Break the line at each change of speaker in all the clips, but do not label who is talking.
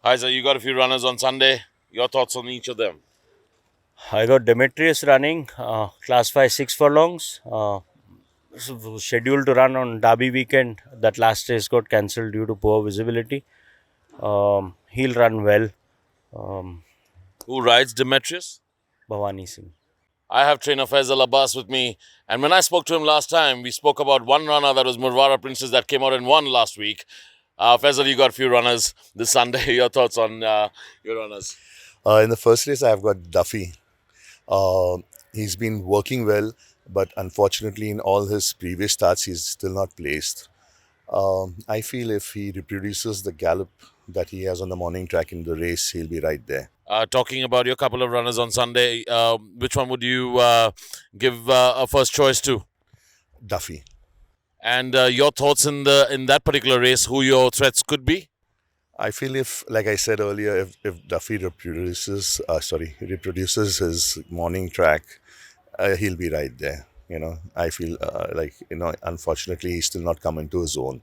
Hi, sir. You got a few runners on Sunday. Your thoughts on each of them?
I got Demetrius running class 5 6 furlongs. Scheduled to run on Derby weekend. That last race got cancelled due to poor visibility. He'll run well. Um,
Who rides Demetrius?
Bhavani Singh.
I have trainer Faisal Abbas with me. And when I spoke to him last time, we spoke about one runner that was Murwara Princess that came out and won last week. Faisal, you got a few runners this Sunday. Your thoughts on your runners?
In the first race, I've got Duffy. Uh, he's been working well, but unfortunately, in all his previous starts, he's still not placed. I feel if he reproduces the gallop that he has on the morning track in the race, he'll be right there.
Talking about your couple of runners on Sunday, which one would you give a first choice to?
Duffy.
And your thoughts in that particular race, who your threats could be?
I feel if, like I said earlier, if Duffy reproduces his morning track, he'll be right there. I feel unfortunately, he's still not come into his own.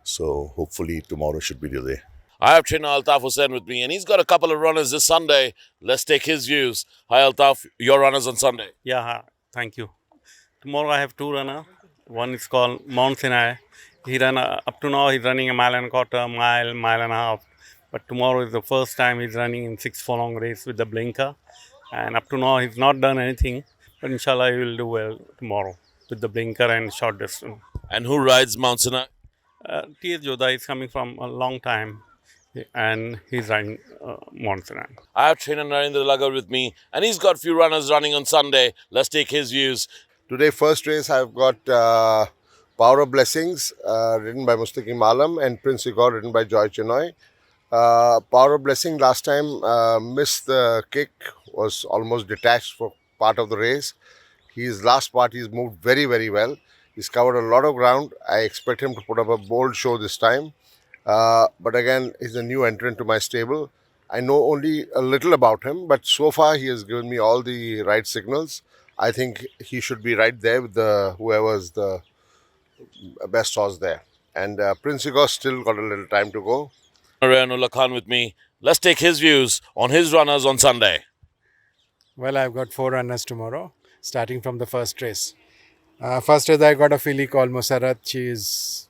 So hopefully tomorrow should be the day.
I have trainer Altaf Hussain with me, and he's got a couple of runners this Sunday. Let's take his views. Hi, Altaf, your runners on Sunday.
Thank you. Tomorrow I have two runner. One is called Mount Sinai. He ran up to now he's running a mile and a quarter, mile and a half. But tomorrow is the first time he's running in 6 furlong race with the blinker. And up to now he's not done anything. But inshallah he will do well tomorrow with the blinker and short distance.
And who rides Mount Sinai?
T.S. Jodha is coming from a long time and he's riding Mount Sinai.
I have trainer Narendra Lagar with me, and he's got a few runners running on Sunday. Let's take his views.
Today, first race, I've got Power of Blessings, ridden by Mustaqim Alam, and Prince Igor, ridden by Joy Chinoy. Power of Blessing last time missed the kick, was almost detached for part of the race. His last part, he's moved very, very well. He's covered a lot of ground. I expect him to put up a bold show this time. But again, he's a new entrant to my stable. I know only a little about him, but so far he has given me all the right signals. I think he should be right there with whoever's the best horse there. And Prince Igor still got a little time to go.
Rayanullah Khan with me. Let's take his views on his runners on Sunday.
Well, I've got 4 runners tomorrow, starting from the first race. First race, I got a filly called Musarat. She is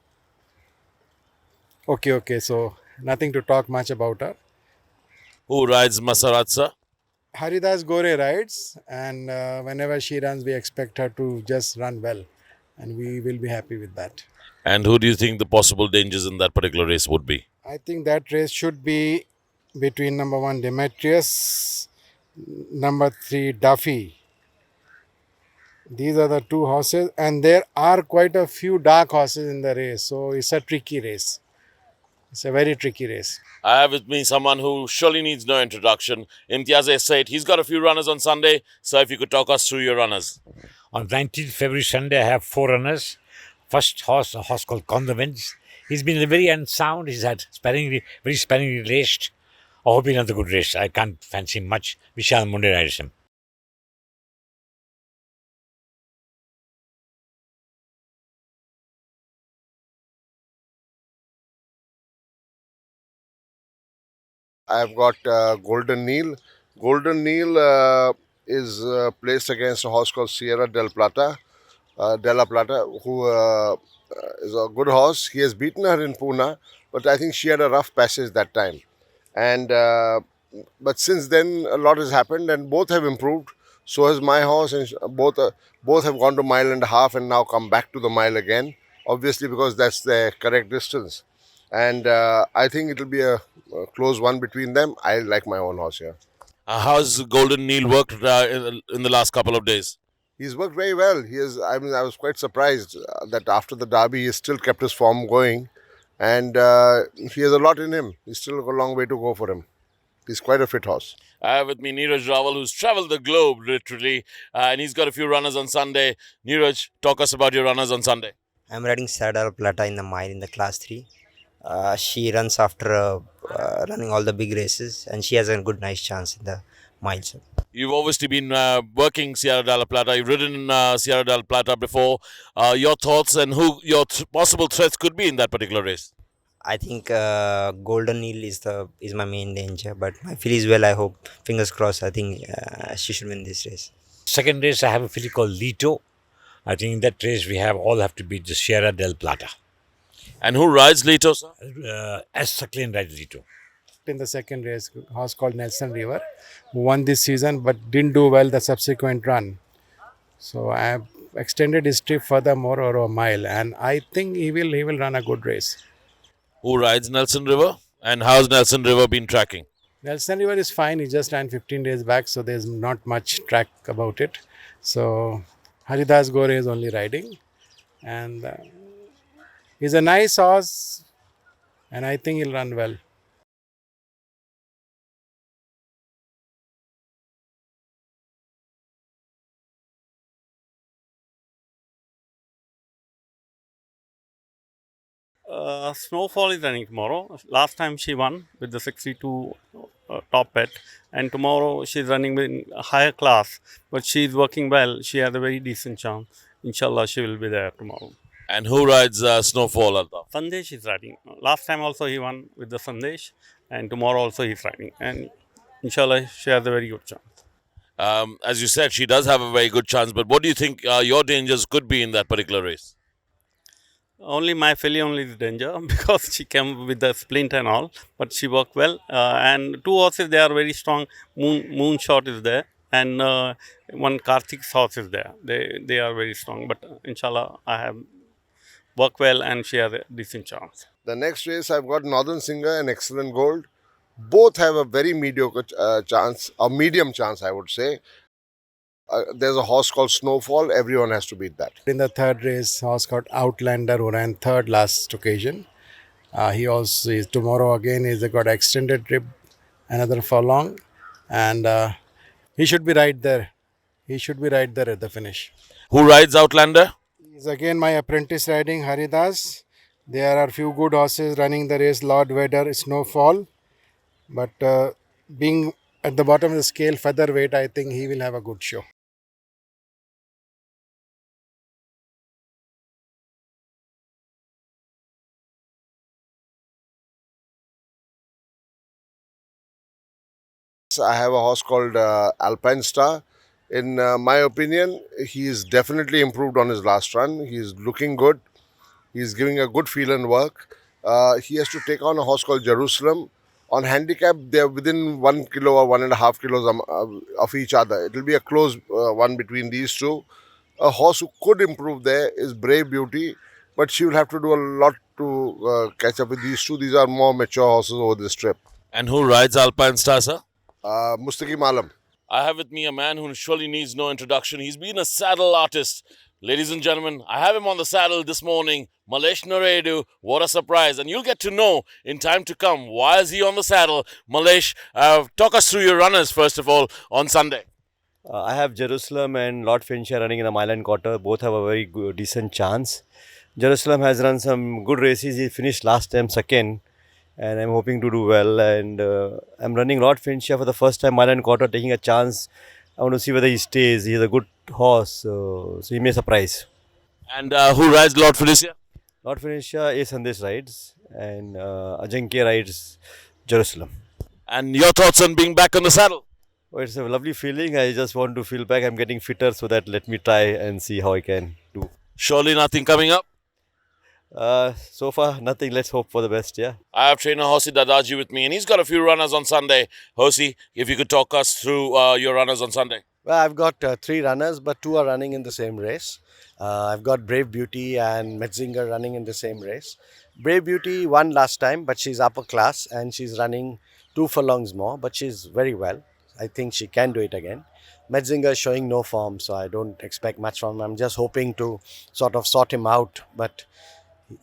okay. So nothing to talk much about her.
Who rides Masaratsa?
Haridas Gore rides, and whenever she runs, we expect her to just run well, and we will be happy with that.
And who do you think the possible dangers in that particular race would be?
I think that race should be between number 1 Demetrius, number 3 Duffy. These are the 2 horses, and there are quite a few dark horses in the race, so it's a tricky race. It's a very tricky race.
I have with me someone who surely needs no introduction. Imtiaz Said. He's got a few runners on Sunday. So if you could talk us through your runners.
On 19th February Sunday, I have 4 runners. First horse, a horse called Condiments. He's been very unsound. He's had very sparingly raced. I hope he'll have a good race. I can't fancy him much. Vishal Munde rides him.
I've got Golden Neil. Golden Neil is placed against a horse called Sierra Della Plata, who is a good horse. He has beaten her in Pune, but I think she had a rough passage that time. And but since then, a lot has happened, and both have improved. So has my horse, and both have gone to mile and a half, and now come back to the mile again. Obviously, because that's the correct distance. And I think it'll be a close one between them. I like my own horse here.
How's Golden Neil worked in the last couple of days?
He's worked very well. He is. I mean, I was quite surprised that after the Derby, he still kept his form going, and he has a lot in him. He's still got a long way to go for him. He's quite a fit horse.
I have with me Neeraj Rawal, who's traveled the globe literally, and he's got a few runners on Sunday. Neeraj, talk us about your runners on Sunday.
I'm riding Saddle Plata in the mile in the class 3. She runs after running all the big races, and she has a good, nice chance in the miles.
You've obviously been working Sierra Della Plata. You've ridden in Sierra Della Plata before. Your thoughts and who your possible threats could be in that particular race?
I think Golden Eel is my main danger, but my filly is well. I hope, fingers crossed. I think she should win this race.
Second race, I have a filly called Lito. I think in that race we have all have to beat the Sierra del Plata.
And who rides Leto, sir?
S. Suckling rides Lito.
In the second race, horse called Nelson River, who won this season but didn't do well the subsequent run. So I have extended his trip furthermore over a mile, and I think he will run a good race.
Who rides Nelson River? And how's Nelson River been tracking?
Nelson River is fine. He just ran 15 days back, so there's not much track about it. So Haridas Gore is only riding, and he's a nice horse, and I think he'll run well.
Snowfall is running tomorrow. Last time she won with the 62 top bet, and tomorrow she's running in a higher class. But she's working well. She has a very decent chance. Inshallah, she will be there tomorrow.
And who rides Snowfall, Altaf?
Sandesh is riding. Last time also he won with the Sandesh, and tomorrow also he's riding. And inshallah, she has a very good chance.
As you said, she does have a very good chance, but what do you think your dangers could be in that particular race?
Only my filly only is danger because she came with the splint and all, but she worked well. And two horses, they are very strong. Moonshot is there, and one Karthik's horse is there. They are very strong, but inshallah, I have worked well and she has a decent chance.
The next race, I've got Northern Singer and Excellent Gold. Both have a very mediocre chance, a medium chance, I would say. There's a horse called Snowfall. Everyone has to beat that.
In the third race, horse called Outlander, who ran third last occasion. He also is tomorrow again. He's got extended trip, another furlong, and he should be right there. He should be right there at the finish.
Who rides Outlander?
He's again my apprentice riding Haridas. There are few good horses running the race. Lord Vader, Snowfall, but being at the bottom of the scale, featherweight, I think he will have a good show.
I have a horse called Alpine Star. In my opinion, he is definitely improved on his last run. He's looking good. He's giving a good feel and work. He has to take on a horse called Jerusalem. On handicap, they're within 1 kilo or 1.5 kilos of each other. It will be a close one between these two. A horse who could improve there is Brave Beauty, but she will have to do a lot to catch up with these two. These are more mature horses over this trip.
And who rides Alpine Star, sir?
Mustaqim Alam.
I have with me a man who surely needs no introduction. He's been a saddle artist. Ladies and gentlemen, I have him on the saddle this morning. Malesh Naredu, what a surprise. And you'll get to know in time to come why is he on the saddle. Malesh, talk us through your runners first of all on Sunday.
I have Jerusalem and Lord Fincher running in the mile and quarter. Both have a very good, decent chance. Jerusalem has run some good races. He finished last time second, and I'm hoping to do well. And I'm running Lord Fincher for the first time, mile and quarter, taking a chance. I want to see whether he stays. He's a good horse, so he may surprise.
And who rides Lord Felicia?
Lord Fincher, A. Sandesh rides, and Ajankya rides Jerusalem.
And your thoughts on being back on the saddle?
Oh, it's a lovely feeling. I just want to feel back. I'm getting fitter, so that let me try and see how I can do.
Surely nothing coming up?
So far, nothing. Let's hope for the best, yeah.
I have trainer Hosi Dadaji with me, and he's got a few runners on Sunday. Hosi, if you could talk us through your runners on Sunday.
Well, I've got 3 runners, but 2 are running in the same race. I've got Brave Beauty and Metzinger running in the same race. Brave Beauty won last time, but she's upper class and she's running 2 furlongs more, but she's very well. I think she can do it again. Metzinger is showing no form, so I don't expect much from him. I'm just hoping to sort of sort him out, but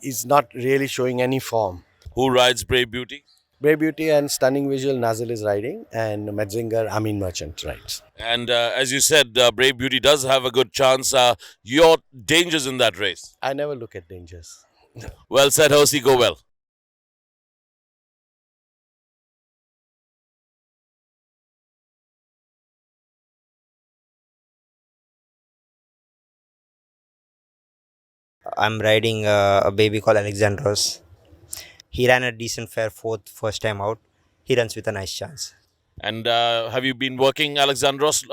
he's not really showing any form.
Who rides Brave Beauty?
Brave Beauty and Stunning Visual Nazil is riding, and Metzinger Amin Merchant rides.
And as you said, Brave Beauty does have a good chance. Your dangers in that race?
I never look at dangers.
Well said, Hosi. Go well.
I'm riding a baby called Alexandros. He ran a decent fair fourth first time out. He runs with a nice chance.
And have you been working Alexandros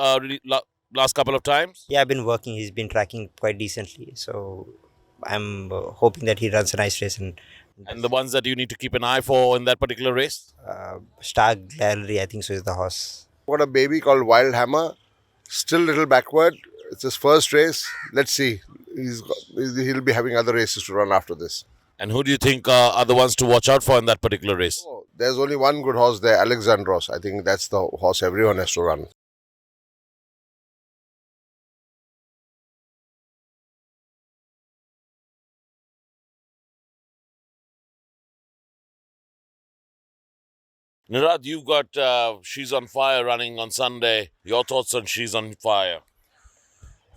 last couple of times?
Yeah, I've been working. He's been tracking quite decently. So I'm hoping that he runs a nice race.
And the ones that you need to keep an eye for in that particular race?
Star Gallery, I think so, is the horse.
Got a baby called Wild Hammer. Still a little backward. It's his first race. Let's see. He'll be having other races to run after this.
And who do you think are the ones to watch out for in that particular race?
Oh, there's only one good horse there, Alexandros. I think that's the horse everyone has to run.
Nirad, you've got She's on Fire running on Sunday. Your thoughts on She's on Fire?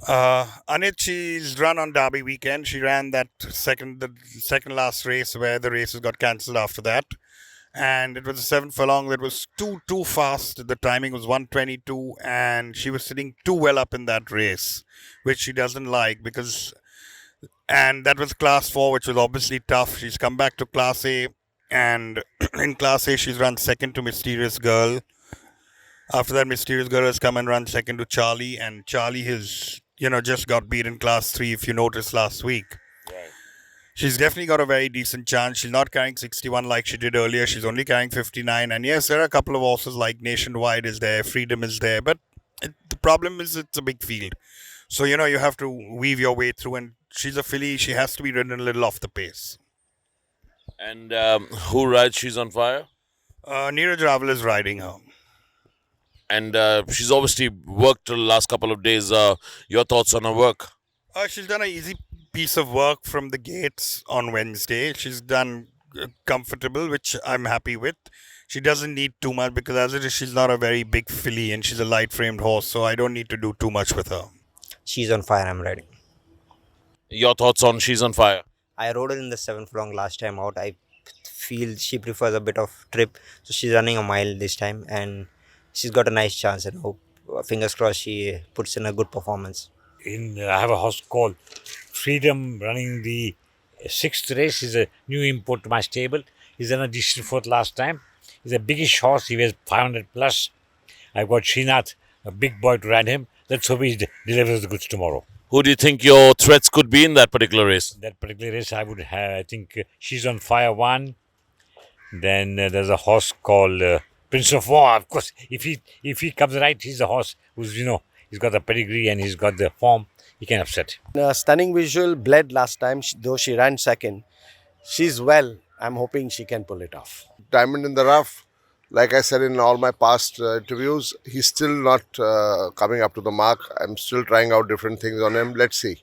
Anit, she's run on Derby weekend. She ran the second last race where the races got cancelled after that. And it was a 7 furlong that was too fast. The timing was 1:22 and she was sitting too well up in that race, which she doesn't like and that was class 4, which was obviously tough. She's come back to class A, and in class A she's run second to Mysterious Girl. After that, Mysterious Girl has come and run second to Charlie, and Charlie has just got beat in class 3, if you noticed last week.
Right.
She's definitely got a very decent chance. She's not carrying 61 like she did earlier. She's only carrying 59. And yes, there are a couple of horses like Nationwide is there, Freedom is there. But the problem is it's a big field. So, you have to weave your way through. And she's a filly. She has to be ridden a little off the pace.
And who rides She's on Fire?
Neeraj Raval is riding her.
And she's obviously worked the last couple of days. Your thoughts on her work?
She's done an easy piece of work from the gates on Wednesday. She's done comfortable, which I'm happy with. She doesn't need too much because as it is, she's not a very big filly and she's a light-framed horse, so I don't need to do too much with her.
She's on Fire, I'm riding.
Your thoughts on She's on Fire?
I rode her in the 7 furlong last time out. I feel she prefers a bit of trip, so she's running a mile this time and she's got a nice chance, and hope, fingers crossed, she puts in a good performance.
I have a horse called Freedom running the 6th race. He's a new import to my stable. He's done a decent fourth last time. He's a biggish horse. He weighs 500 plus. I've got Srinath, a big boy, to ride him. Let's hope he delivers the goods tomorrow.
Who do you think your threats could be in that particular race?
That particular race, I would have, I think She's on Fire 1. Then there's a horse called Prince of War. Of course, if he comes right, he's a horse who's, he's got the pedigree and he's got the form. He can upset.
Stunning Visual bled last time, though she ran second. She's well. I'm hoping she can pull it off.
Diamond in the Rough, like I said in all my past interviews, he's still not coming up to the mark. I'm still trying out different things on him. Let's see.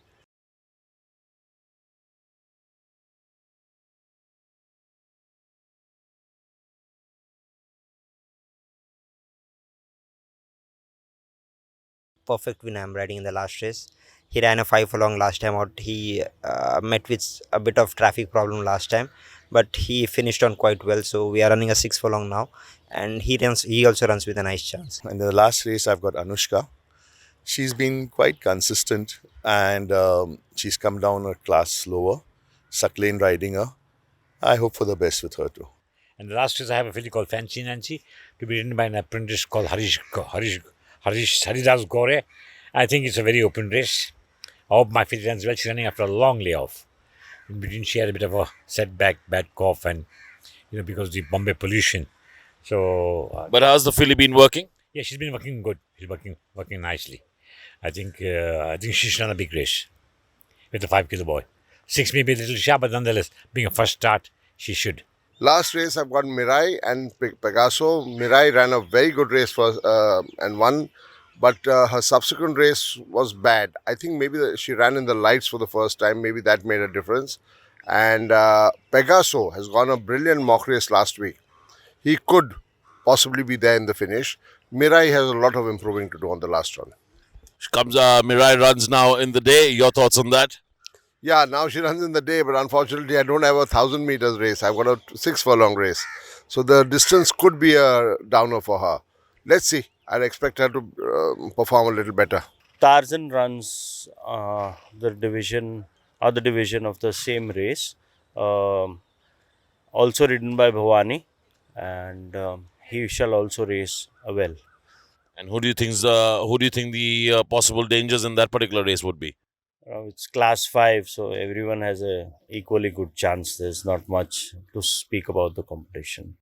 Perfect win I'm riding in the last race. He ran a 5 furlong last time out. He met with a bit of traffic problem last time, but he finished on quite well. So we are running a 6 furlong now, and he also runs with a nice chance.
In the last race, I've got Anushka. She's been quite consistent, and she's come down a class slower. Sucklane riding her. I hope for the best with her too.
And the last race, I have a filly called Fancy Nancy to be ridden by an apprentice called Haridas Gore. I think it's a very open race. I hope my filly runs well. She's running after a long layoff. In between, she had a bit of a setback, bad cough, and because of the Bombay pollution. So,
But how's the filly been working?
yeah, she's been working good. She's working nicely. I think she should run a big race with the 5 kilo boy. 6 may be a little sharp, but nonetheless, being a first start, she should.
Last race, I've got Mirai and Pegaso. Mirai ran a very good race and won, but her subsequent race was bad. I think maybe she ran in the lights for the first time. Maybe that made a difference. And Pegaso has gone a brilliant mock race last week. He could possibly be there in the finish. Mirai has a lot of improving to do on the last run.
Mirai runs now in the day. Your thoughts on that?
Yeah, now she runs in the day, but unfortunately I don't have a 1,000 meters race. I've got a 6 furlong race. So the distance could be a downer for her. Let's see. I'd expect her to perform a little better.
Tarzan runs the other division of the same race. also ridden by Bhavani, and he shall also race well.
And who do you think the possible dangers in that particular race would be?
It's class 5, so everyone has a equally good chance. There's not much to speak about the competition.